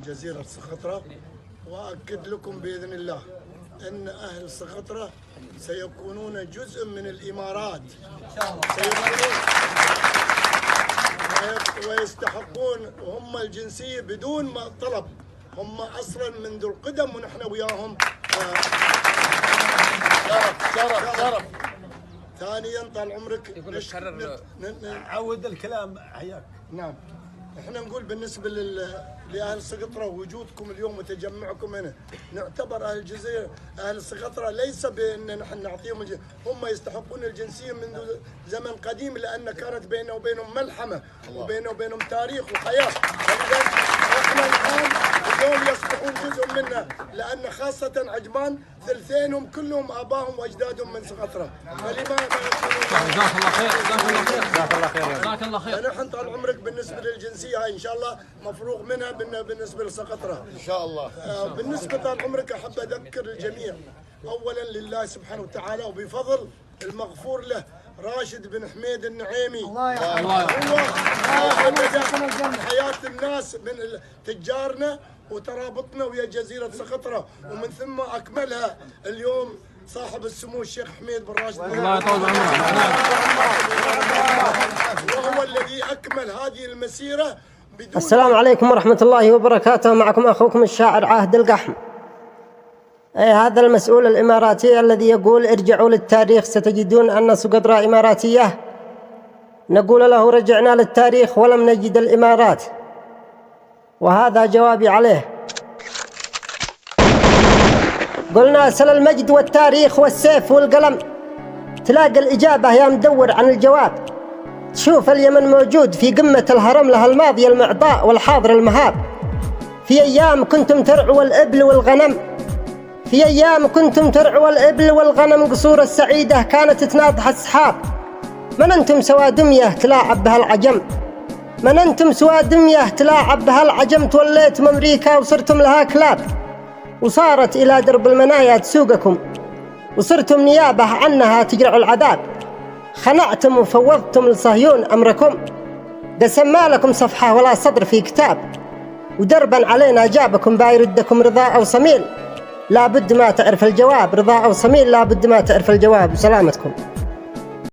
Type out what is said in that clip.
جزيرة سقطرى، وأكد لكم بإذن الله أن أهل سقطرى سيكونون جزء من الإمارات ويستحقون هم الجنسية بدون ما طلب. هم أصلا منذ القدم ونحن وياهم. شرف. ثانيا طال عمرك عود الكلام حياك. نعم، احنا نقول بالنسبه لاهل سقطرى وجودكم اليوم وتجمعكم هنا، نعتبر اهل الجزيره اهل سقطرى ليس بان نحن نعطيهم هم يستحقون الجنسيه منذ زمن قديم، لان كانت بيننا وبينهم ملحمه وبيننا وبينهم تاريخ وحياه. احنا اليوم يصبحون جزء منا، لان خاصه عجمان ثلثينهم كلهم ابائهم واجدادهم من سقطرى، فلماذا جزاك الله خير. جزاك الله خير. فنحن طال عمرك بالنسبه للجنسيه هاي ان شاء الله مفروغ منها بالنسبه لسقطرى ان شاء الله. بالنسبه طال عمرك احب اذكر الجميع اولا لله سبحانه وتعالى وبفضل المغفور له راشد بن حميد النعيمي. هو بدا حياه الناس من تجارنا وترابطنا ويا جزيره سقطرى، ومن ثم اكملها اليوم صاحب السمو الشيخ حميد بن راشد الله يطول عمره، وهو الذي اكمل هذه المسيره بدون. السلام عليكم ورحمة الله وبركاته. معكم أخوكم الشاعر عاهد القحم. هذا المسؤول الإماراتي الذي يقول ارجعوا للتاريخ ستجدون أن سقطرى إماراتية، نقول له رجعنا للتاريخ ولم نجد الإمارات، وهذا جوابي عليه. قلنا سل المجد والتاريخ والسيف والقلم، تلاقي الإجابة يا مدور عن الجواب. تشوف اليمن موجود في قمة الهرم، له الماضي المعطاء والحاضر المهاب. في أيام كنتم ترعوا الإبل والغنم، في أيام كنتم ترعوا الإبل والغنم، قصور السعيدة كانت تناضح السحاب. من أنتم سوا دمية تلاعب بها العجم، من أنتم سوا دمية تلاعب بها العجم. توليتم أمريكا وصرتم لها كلاب، وصارت إلى درب المنايا تسوقكم، وصرتم نيابة عنها تجرعوا العذاب. خنعتم وفوضتم لصهيون أمركم، قسم ما لكم صفحة ولا صدر في كتاب. ودربا علينا جابكم بايردكم رضا أو صميل، لا بد ما تعرف الجواب. رضا أو صميل لا بد ما تعرف الجواب. سلامتكم.